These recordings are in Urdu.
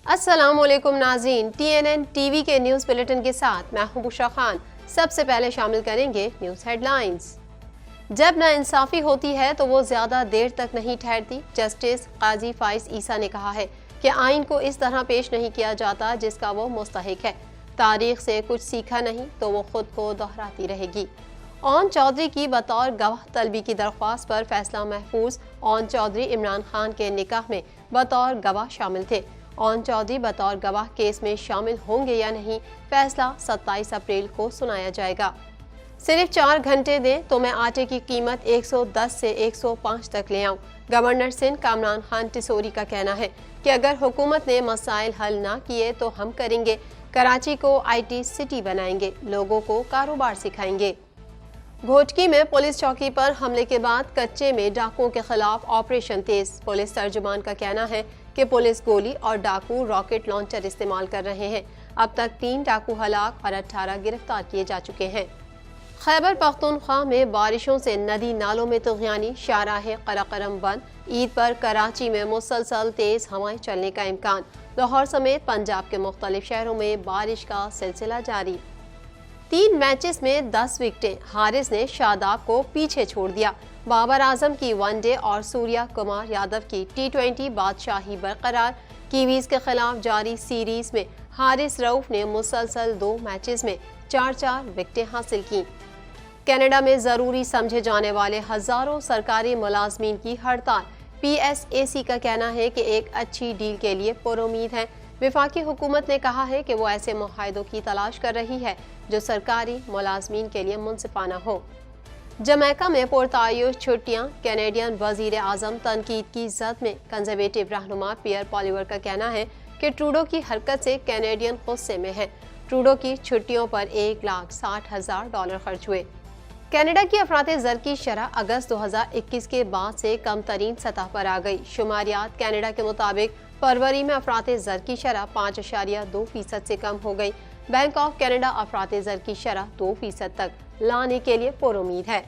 السلام علیکم ناظرین، TNN ٹی وی کے نیوز بلیٹن کے ساتھ میں ہوں بشرا خان۔ سب سے پہلے شامل کریں گے نیوز ہیڈ لائنز۔ جب ناانصافی ہوتی ہے تو وہ زیادہ دیر تک نہیں ٹھہرتی۔ جسٹس قاضی فائز عیسیٰ نے کہا ہے کہ آئین کو اس طرح پیش نہیں کیا جاتا جس کا وہ مستحق ہے۔ تاریخ سے کچھ سیکھا نہیں تو وہ خود کو دہراتی رہے گی۔ اون چودھری کی بطور گواہ طلبی کی درخواست پر فیصلہ محفوظ۔ اون چودھری عمران خان کے نکاح میں بطور گواہ شامل تھے۔ اون چودھری بطور گواہ کیس میں شامل ہوں گے یا نہیں، فیصلہ 27 اپریل کو سنایا جائے گا۔ صرف 4 گھنٹے دیں تو میں آٹے کی قیمت 110 سے 105 تک لے آؤں۔ گورنر سندھ کامران خان ٹسوری کا کہنا ہے کہ اگر حکومت نے مسائل حل نہ کیے تو ہم کریں گے۔ کراچی کو IT سٹی بنائیں گے، لوگوں کو کاروبار سکھائیں گے۔ گھوٹکی میں پولیس چوکی پر حملے کے بعد کچے میں ڈاکوؤں کے خلاف آپریشن تیز۔ پولیس ترجمان کا کہنا ہے کہ پولیس گولی اور ڈاکو راکٹ لانچر استعمال کر رہے ہیں۔ اب تک 3 ڈاکو ہلاک اور 18 گرفتار کیے جا چکے ہیں۔ خیبر پختونخوا میں بارشوں سے ندی نالوں میں طغیانی، شاہراہ قراقرم بند۔ عید پر کراچی میں مسلسل تیز ہوائیں چلنے کا امکان۔ لاہور سمیت پنجاب کے مختلف شہروں میں بارش کا سلسلہ جاری۔ 3 میچز میں 10 وکٹیں، حارث نے شاداب کو پیچھے چھوڑ دیا۔ بابر اعظم کی ون ڈے اور سوریہ کمار یادو کی T20 بادشاہی برقرار۔ کیویز کے خلاف جاری سیریز میں حارث رؤف نے مسلسل 2 میچز میں 4 وکٹیں حاصل کیں۔ کینیڈا میں ضروری سمجھے جانے والے ہزاروں سرکاری ملازمین کی ہڑتال۔ PSAC کا کہنا ہے کہ ایک اچھی ڈیل کے لیے پرامید ہے۔ وفاقی حکومت نے کہا ہے کہ وہ ایسے معاہدوں کی تلاش کر رہی ہے جو سرکاری ملازمین کے لیے منصفانہ ہو۔ جمیکا میں پرتعیش چھٹیاں، کینیڈین وزیر اعظم تنقید کی زد میں۔ کنزرویٹو رہنما پیئر پالیور کا کہنا ہے کہ ٹروڈو کی حرکت سے کینیڈین غصے میں ہیں۔ ٹروڈو کی چھٹیوں پر $1,60,000 خرچ ہوئے۔ کینیڈا کی افراط زر کی شرح اگست 2021 کے بعد سے کم ترین سطح پر آ گئی۔ شماریات کینیڈا کے مطابق فروری میں افراط زر کی شرح 5.2% سے کم ہو گئی۔ بینک آف کینیڈا افراط زر کی شرح 2% تک لانے کے لیے پرامید ہے۔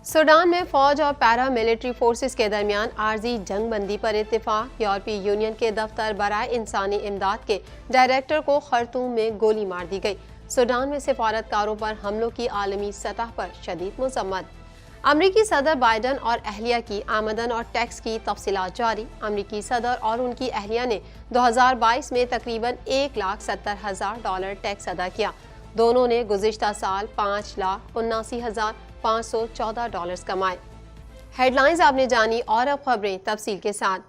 سوڈان میں فوج اور پیرا ملٹری فورسز کے درمیان عارضی جنگ بندی پر اتفاق۔ یورپی یونین کے دفتر برائے انسانی امداد کے ڈائریکٹر کو خرطوم میں گولی مار دی گئی۔ سوڈان میں سفارتکاروں پر حملوں کی عالمی سطح پر شدید مذمت۔ امریکی صدر بائیڈن اور اہلیہ کی آمدن اور ٹیکس کی تفصیلات جاری۔ امریکی صدر اور ان کی اہلیہ نے 2022 میں تقریباً $1,70,000 ٹیکس ادا کیا۔ دونوں نے گزشتہ سال $5,79,514 کمائے۔ ہیڈ لائنز آپ نے جانی اور اب خبریں تفصیل کے ساتھ۔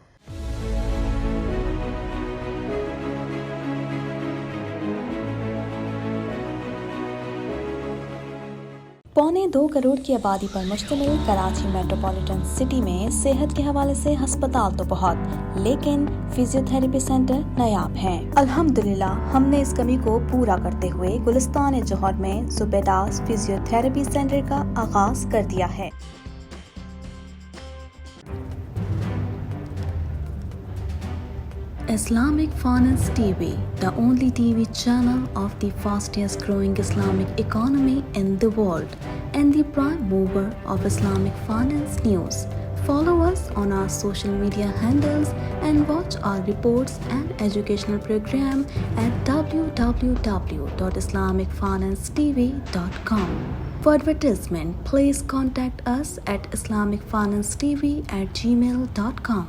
2.25 کروڑ کی آبادی پر مشتمل کراچی میٹروپولیٹن سٹی میں صحت کے حوالے سے ہسپتال تو بہت، لیکن فزیو تھراپی سینٹر نایاب ہیں۔ الحمدللہ ہم نے اس کمی کو پورا کرتے ہوئے گلستان جوہر میں زبیداس فزیو تھراپی سینٹر کا آغاز کر دیا ہے۔ Islamic Finance TV, the only TV channel of the fastest growing Islamic economy in the world and the prime mover of Islamic finance news. Follow us on our social media handles and watch our reports and educational program at www.islamicfinancetv.com. For advertisement, please contact us at islamicfinancetv@gmail.com.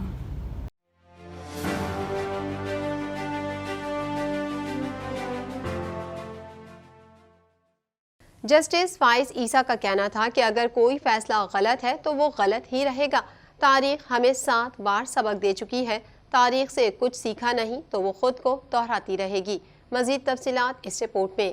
Justice فائز عیسیٰ کا کہنا تھا کہ اگر کوئی فیصلہ غلط ہے تو وہ غلط ہی رہے گا۔ تاریخ ہمیں 7 بار سبق دے چکی ہے۔ تاریخ سے کچھ سیکھا نہیں تو وہ خود کو دہراتی رہے گی۔ مزید تفصیلات اس رپورٹ میں۔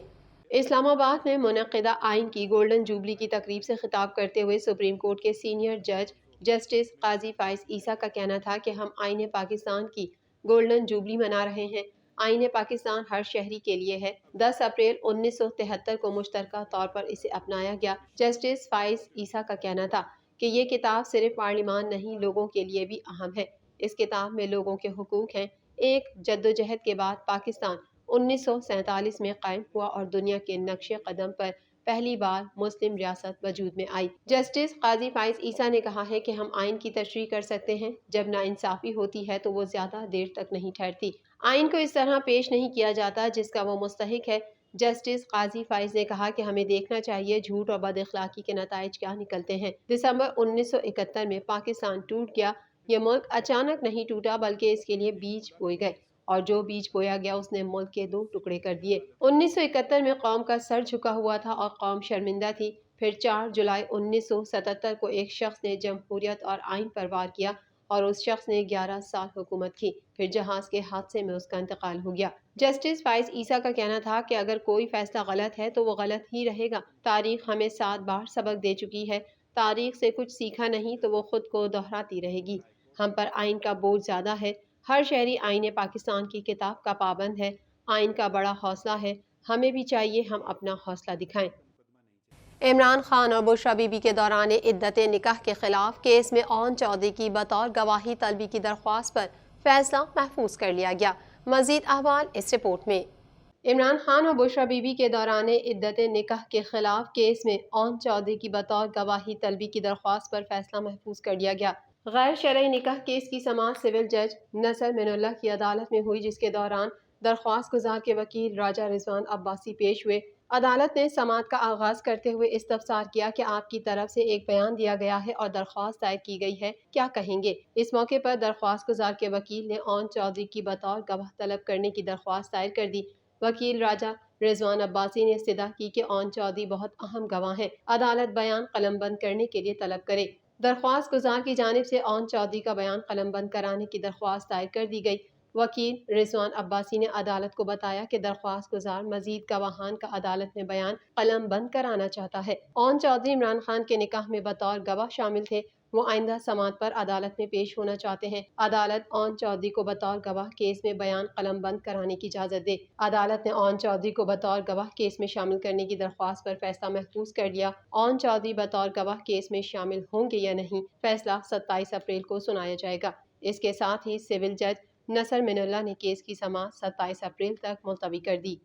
اسلام آباد میں منعقدہ آئین کی گولڈن جوبلی کی تقریب سے خطاب کرتے ہوئے سپریم کورٹ کے سینئر جج جسٹس قاضی فائز عیسیٰ کا کہنا تھا کہ ہم آئین پاکستان کی گولڈن جوبلی منا رہے ہیں۔ آئین پاکستان ہر شہری کے لیے ہے۔ 10 اپریل 1973 کو مشترکہ طور پر اسے اپنایا گیا۔ جسٹس فائز عیسیٰ کا کہنا تھا کہ یہ کتاب صرف پارلیمان نہیں، لوگوں کے لیے بھی اہم ہے۔ اس کتاب میں لوگوں کے حقوق ہیں۔ ایک جدوجہد کے بعد پاکستان 1947 میں قائم ہوا اور دنیا کے نقش قدم پر پہلی بار مسلم ریاست وجود میں آئی۔ جسٹس قاضی فائز عیسیٰ نے کہا ہے کہ ہم آئین کی تشریح کر سکتے ہیں، جب ناانصافی ہوتی ہے تو وہ زیادہ دیر تک نہیں ٹھہرتی، آئین کو اس طرح پیش نہیں کیا جاتا جس کا وہ مستحق ہے۔ جسٹس قاضی فائز نے کہا کہ ہمیں دیکھنا چاہیے جھوٹ اور بد اخلاقی کے نتائج کیا نکلتے ہیں۔ دسمبر 1971 میں پاکستان ٹوٹ گیا۔ یہ ملک اچانک نہیں ٹوٹا بلکہ اس کے لیے بیج بوئے گئے، اور جو بیج بویا گیا اس نے ملک کے 2 ٹکڑے کر دیے۔ 1971 میں قوم کا سر جھکا ہوا تھا اور قوم شرمندہ تھی۔ پھر 4 جولائی 1977 کو ایک شخص نے جمہوریت اور آئین پر وار کیا اور اس شخص نے 11 سال حکومت کی۔ پھر جہاز کے حادثے میں اس کا انتقال ہو گیا۔ جسٹس فائز عیسیٰ کا کہنا تھا کہ اگر کوئی فیصلہ غلط ہے تو وہ غلط ہی رہے گا۔ تاریخ ہمیں 7 بار سبق دے چکی ہے، تاریخ سے کچھ سیکھا نہیں تو وہ خود کو دہراتی رہے گی۔ ہم پر آئین کا بوجھ زیادہ ہے، ہر شہری آئین پاکستان کی کتاب کا پابند ہے، آئین کا بڑا حوصلہ ہے، ہمیں بھی چاہیے ہم اپنا حوصلہ دکھائیں۔ عمران خان اور بشریٰ بی بی کے دوران عدت نکاح کے خلاف کیس میں اون چودھری کی بطور گواہی طلبی کی درخواست پر فیصلہ محفوظ کر لیا گیا۔ مزید احوال اس رپورٹ میں۔ عمران خان اور بشریٰ بی بی کے دوران عدت نکاح کے خلاف کیس میں اون چودھری کی بطور گواہی طلبی کی درخواست پر فیصلہ محفوظ کر لیا گیا۔ غیر شرعی نکاح کیس کی سماعت سول جج نصر من اللہ کی عدالت میں ہوئی، جس کے دوران درخواست گزار کے وکیل راجہ رضوان عباسی پیش ہوئے۔ عدالت نے سماعت کا آغاز کرتے ہوئے استفسار کیا کہ آپ کی طرف سے ایک بیان دیا گیا ہے اور درخواست دائر کی گئی ہے، کیا کہیں گے؟ اس موقع پر درخواست گزار کے وکیل نے اون چودھری کی بطور گواہ طلب کرنے کی درخواست دائر کر دی۔ وکیل راجہ رضوان عباسی نے استدعا کی کہ اون چودھری بہت اہم گواہ ہیں، عدالت بیان قلم بند کرنے کے لیے طلب کرے۔ درخواست گزار کی جانب سے اون چودھری کا بیان قلم بند کرانے کی درخواست دائر کر دی گئی۔ وکیل رضوان عباسی نے عدالت کو بتایا کہ درخواست گزار مزید گواہان کا عدالت میں بیان قلم بند کرانا چاہتا ہے۔ اون چودھری عمران خان کے نکاح میں بطور گواہ شامل تھے، وہ آئندہ سماعت پر عدالت میں پیش ہونا چاہتے ہیں۔ عدالت اون چودھری کو بطور گواہ کیس میں بیان قلم بند کرانے کی اجازت دے۔ عدالت نے اون چودھری کو بطور گواہ کیس میں شامل کرنے کی درخواست پر فیصلہ محفوظ کر لیا۔ اون چودھری بطور گواہ کیس میں شامل ہوں گے یا نہیں، فیصلہ 27 اپریل کو سنایا جائے گا۔ اس کے ساتھ ہی سول جج نصر من اللہ نے کیس کی سماعت 27 اپریل تک ملتوی کر دی۔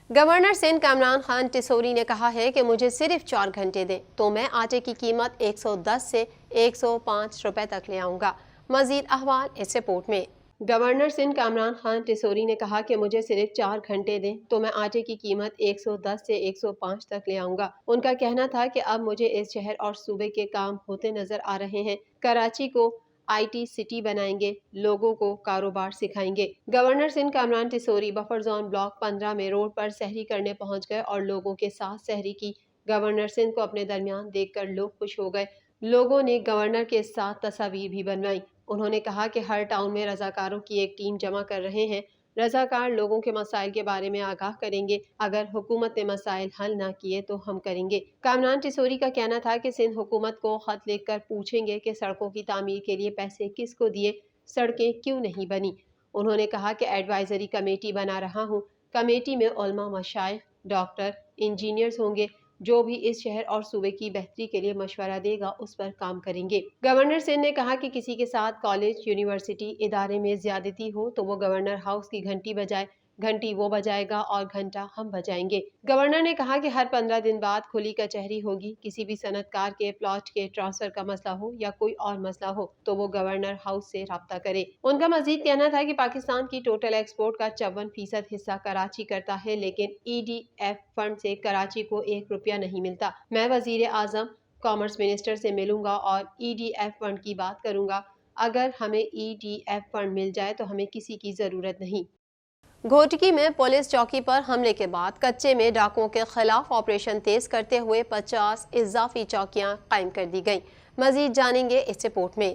گورنر سندھ کامران خان ٹسوری نے کہا ہے کہ مجھے صرف 4 گھنٹے دیں تو میں آٹے کی قیمت 110 سے 105 روپے تک لے آؤں گا۔ مزید احوال اس رپورٹ میں۔ گورنر سندھ کامران خان ٹسوری نے کہا کہ مجھے صرف 4 گھنٹے دیں تو میں آٹے کی قیمت 110 سے 105 تک لے آؤں گا۔ ان کا کہنا تھا کہ اب مجھے اس شہر اور صوبے کے کام ہوتے نظر آ رہے ہیں۔ کراچی کو IT سٹی بنائیں گے، لوگوں کو کاروبار سکھائیں گے۔ Governor Sindh Kamran Tessori buffer zone block 15 میں روڈ پر سحری کرنے پہنچ گئے اور لوگوں کے ساتھ سحری کی۔ گورنر سندھ کو اپنے درمیان دیکھ کر لوگ خوش ہو گئے۔ لوگوں نے گورنر کے ساتھ تصاویر بھی بنوائیں۔ انہوں نے کہا کہ ہر ٹاؤن میں رضاکاروں کی ایک ٹیم جمع کر رہے ہیں، رضاکار لوگوں کے مسائل کے بارے میں آگاہ کریں گے، اگر حکومت نے مسائل حل نہ کیے تو ہم کریں گے۔ کامران ٹسوری کا کہنا تھا کہ سندھ حکومت کو خط لکھ کر پوچھیں گے کہ سڑکوں کی تعمیر کے لیے پیسے کس کو دیے، سڑکیں کیوں نہیں بنی۔ انہوں نے کہا کہ ایڈوائزری کمیٹی بنا رہا ہوں، کمیٹی میں علماء، مشائخ، ڈاکٹر، انجینئرز ہوں گے، جو بھی اس شہر اور صوبے کی بہتری کے لیے مشورہ دے گا اس پر کام کریں گے۔ گورنر سندھ نے کہا کہ کسی کے ساتھ کالج، یونیورسٹی، ادارے میں زیادتی ہو تو وہ گورنر ہاؤس کی گھنٹی بجائے، گھنٹی وہ بجائے گا اور گھنٹا ہم بجائیں گے۔ گورنر نے کہا کہ ہر 15 دن بعد کھلی کچہری ہوگی، کسی بھی صنعت کار کے پلاٹ کے ٹرانسفر کا مسئلہ ہو یا کوئی اور مسئلہ ہو تو وہ گورنر ہاؤس سے رابطہ کرے۔ ان کا مزید کہنا تھا کہ پاکستان کی ٹوٹل ایکسپورٹ کا 54% حصہ کراچی کرتا ہے، لیکن EDF فنڈ سے کراچی کو 1 روپیہ نہیں ملتا۔ میں وزیر اعظم، کامرس منسٹر سے ملوں گا اور EDF فنڈ کی بات کروں گا۔ اگر ہمیں EDF فنڈ مل جائے تو ہمیں کسی کی ضرورت نہیں۔ گھوٹکی میں پولیس چوکی پر حملے کے بعد کچے میں ڈاکوؤں کے خلاف آپریشن تیز کرتے ہوئے 50 اضافی چوکیاں قائم کر دی گئیں۔ مزید جانیں گے اس رپورٹ میں۔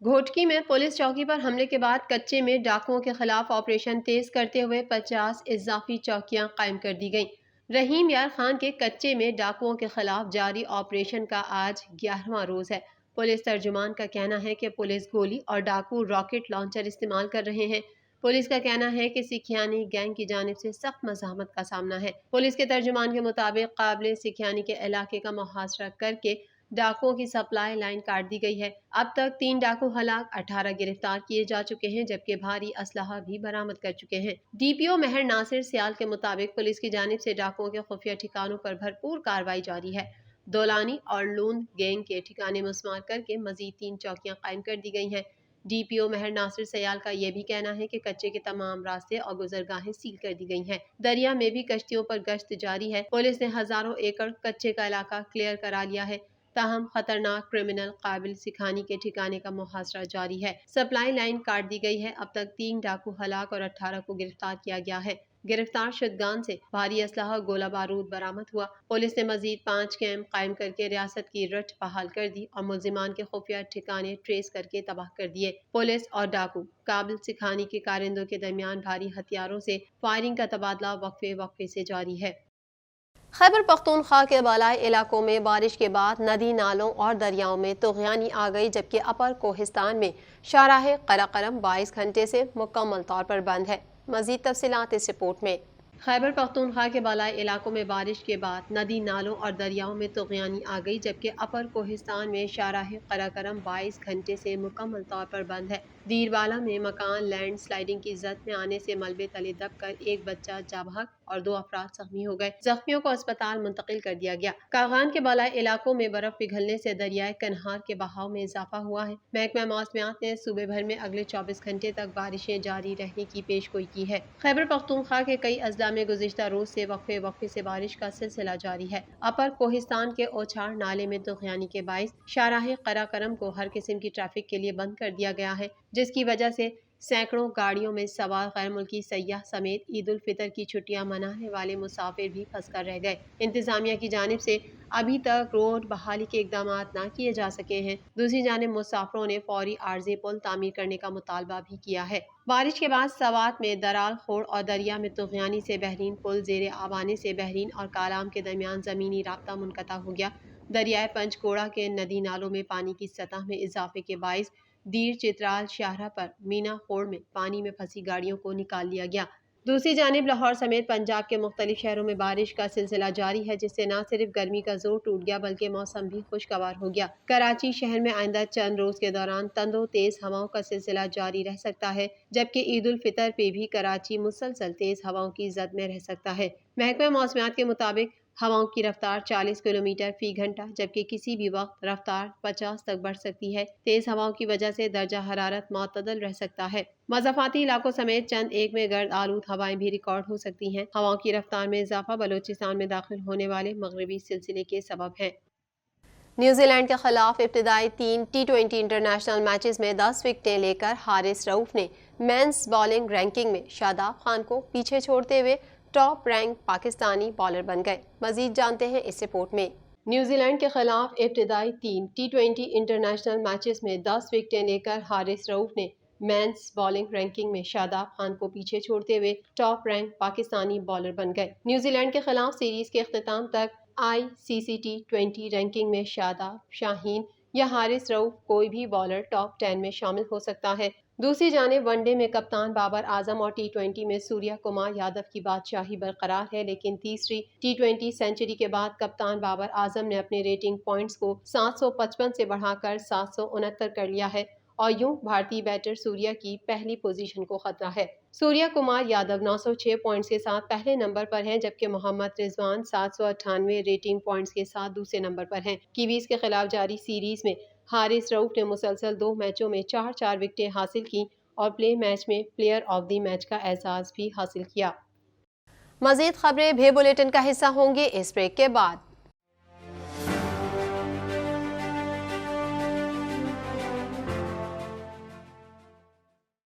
گھوٹکی میں پولیس چوکی پر حملے کے بعد کچے میں ڈاکوؤں کے خلاف آپریشن تیز کرتے ہوئے 50 اضافی چوکیاں قائم کر دی گئیں۔ رحیم یار خان کے کچے میں ڈاکوؤں کے خلاف جاری آپریشن کا آج 11واں روز ہے۔ پولیس ترجمان کا کہنا ہے کہ پولیس گولی اور ڈاکو راکٹ لانچر استعمال کر رہے ہیں۔ پولیس کا کہنا ہے کہ سکھیانی گینگ کی جانب سے سخت مزاحمت کا سامنا ہے۔ پولیس کے ترجمان کے مطابق قابل سکھیانی کے علاقے کا محاصرہ کر کے ڈاکوؤں کی سپلائی لائن کاٹ دی گئی ہے۔ اب تک 3 ڈاکو ہلاک، 18 گرفتار کیے جا چکے ہیں جبکہ بھاری اسلحہ بھی برآمد کر چکے ہیں۔ ڈی پی او مہر ناصر سیال کے مطابق پولیس کی جانب سے ڈاکوؤں کے خفیہ ٹھکانوں پر بھرپور کارروائی جاری ہے۔ دولانی اور لوند گینگ کے ٹھکانے مسمار کر کے مزید 3 چوکیاں قائم کر دی گئی ہیں۔ ڈی پی او مہر ناصر سیال کا یہ بھی کہنا ہے کہ کچے کے تمام راستے اور گزرگاہیں سیل کر دی گئی ہیں۔ دریا میں بھی کشتیوں پر گشت جاری ہے۔ پولیس نے ہزاروں ایکڑ کچے کا علاقہ کلیئر کرا لیا ہے، تاہم خطرناک کرمنل قابل سکھانی کے ٹھکانے کا محاصرہ جاری ہے۔ سپلائی لائن کاٹ دی گئی ہے۔ اب تک 3 ڈاکو ہلاک اور 18 کو گرفتار کیا گیا ہے۔ گرفتار شدگان سے بھاری اسلحہ گولہ بارود برآمد ہوا۔ پولیس نے مزید 5 کیمپ قائم کر کے ریاست کی رٹ بحال کر دی اور ملزمان کے خفیہ ٹھکانے ٹریس کر کے تباہ کر دیے۔ پولیس اور ڈاکو قابل سکھانی کے کارندوں کے درمیان بھاری ہتھیاروں سے فائرنگ کا تبادلہ وقفے وقفے سے جاری ہے۔ خیبر پختونخوا کے بالائی علاقوں میں بارش کے بعد ندی نالوں اور دریاؤں میں طغیانی آ گئی جبکہ اپر کوہستان میں شاہراہ قراقرم 22 گھنٹے سے مکمل طور پر بند ہے۔ مزید تفصیلات اس رپورٹ میں۔ خیبر پختونخوا کے بالائی علاقوں میں بارش کے بعد ندی نالوں اور دریاؤں میں طغیانی آ گئی جبکہ اپر کوہستان میں شاہراہ قراقرم 22 گھنٹے سے مکمل طور پر بند ہے۔ دیر بالا میں مکان لینڈ سلائیڈنگ کی زد میں آنے سے ملبے تلے دب کر ایک بچہ جاں بحق اور 2 افراد زخمی ہو گئے۔ زخمیوں کو اسپتال منتقل کر دیا گیا۔ کاغان کے بالائی علاقوں میں برف پگھلنے سے دریائے کنہار کے بہاؤ میں اضافہ ہوا ہے۔ محکمہ موسمیات نے صوبے بھر میں اگلے 24 گھنٹے تک بارشیں جاری رہنے کی پیش گوئی کی ہے۔ خیبر پختونخوا کے کئی اضلاع میں گزشتہ روز سے وقفے وقفے سے بارش کا سلسلہ جاری ہے۔ اپر کوہستان کے اوچھاڑ نالے میں طغیانی کے باعث شاہراہ قراقرم کو ہر قسم کی ٹریفک کے لیے بند کر دیا گیا ہے، جس کی وجہ سے سینکڑوں گاڑیوں میں سوار غیر ملکی سیاح سمیت عید الفطر کی چھٹیاں منانے والے مسافر بھی پھنس کر رہ گئے۔ انتظامیہ کی جانب سے ابھی تک روڈ بحالی کے اقدامات نہ کیے جا سکے ہیں۔ دوسری جانب مسافروں نے فوری عارضی پل تعمیر کرنے کا مطالبہ بھی کیا ہے۔ بارش کے بعد سوات میں درال خوڑ اور دریا میں طغیانی سے بحرین پل زیر آب آنے سے بحرین اور کالام کے درمیان زمینی رابطہ منقطع ہو گیا۔ دریائے پنچگوڑہ کے ندی نالوں میں پانی کی سطح میں اضافے کے باعث دیر چترال شاہراہ پر مینا خوڑ میں پانی میں پھنسی گاڑیوں کو نکال لیا گیا۔ دوسری جانب لاہور سمیت پنجاب کے مختلف شہروں میں بارش کا سلسلہ جاری ہے، جس سے نہ صرف گرمی کا زور ٹوٹ گیا بلکہ موسم بھی خوشگوار ہو گیا۔ کراچی شہر میں آئندہ چند روز کے دوران تند و تیز ہواؤں کا سلسلہ جاری رہ سکتا ہے، جبکہ عید الفطر پہ بھی کراچی مسلسل تیز ہواؤں کی زد میں رہ سکتا ہے۔ محکمہ موسمیات کے مطابق ہواؤں کی رفتار 40 کلومیٹر فی گھنٹہ جبکہ کسی بھی وقت رفتار 50 تک بڑھ سکتی ہے۔ تیز ہواؤں کی وجہ سے درجہ حرارت معتدل رہ سکتا ہے۔ مضافاتی علاقوں سمیت چند ایک میں گرد آلود ہوائیں بھی ریکارڈ ہو سکتی ہیں۔ ہواؤں کی رفتار میں اضافہ بلوچستان میں داخل ہونے والے مغربی سلسلے کے سبب ہے۔ نیوزی لینڈ کے خلاف ابتدائی 3 T20 انٹرنیشنل میچز میں 10 وکٹیں لے کر حارث رؤف نے مینس بالنگ رینکنگ میں شاداب خان کو پیچھے چھوڑتے ہوئے ٹاپ رینک پاکستانی بالر بن گئے۔ مزید جانتے ہیں اس رپورٹ میں۔ نیوزی لینڈ کے خلاف ابتدائی 3 T20 انٹرنیشنل میچز میں 10 وکٹیں لے کر حارث رؤف نے مینس بالنگ رینکنگ میں شاداب خان کو پیچھے چھوڑتے ہوئے ٹاپ رینک پاکستانی بالر بن گئے۔ نیوزی لینڈ کے خلاف سیریز کے اختتام تک ICC T20 رینکنگ میں شاداب، شاہین یا حارث رؤف کوئی بھی بالر ٹاپ 10 میں شامل ہو سکتا ہے۔ دوسری جانب ون ڈے میں کپتان بابر اعظم اور T20 میں سوریہ کمار یادو کی بادشاہی برقرار ہے، لیکن تیسری T20 سنچری کے بعد کپتان بابر اعظم نے اپنے ریٹنگ پوائنٹس کو 755 سے بڑھا کر 769 کر لیا ہے اور یوں بھارتی بیٹر سوریہ کی پہلی پوزیشن کو خطرہ ہے۔ سوریہ کمار یادو 906 پوائنٹس کے ساتھ پہلے نمبر پر ہیں جبکہ محمد رضوان 798 ریٹنگ پوائنٹس کے ساتھ دوسرے نمبر پر ہیں۔ کیویز کے خلاف جاری سیریز میں حارث رؤف نے مسلسل 2 میچوں میں 4 وکٹیں حاصل کی اور پلے میچ میں پلیئر آف دی میچ کا اعزاز بھی حاصل کیا۔ مزید خبریں بھی بلیٹن کا حصہ ہوں گے اس بریک کے بعد۔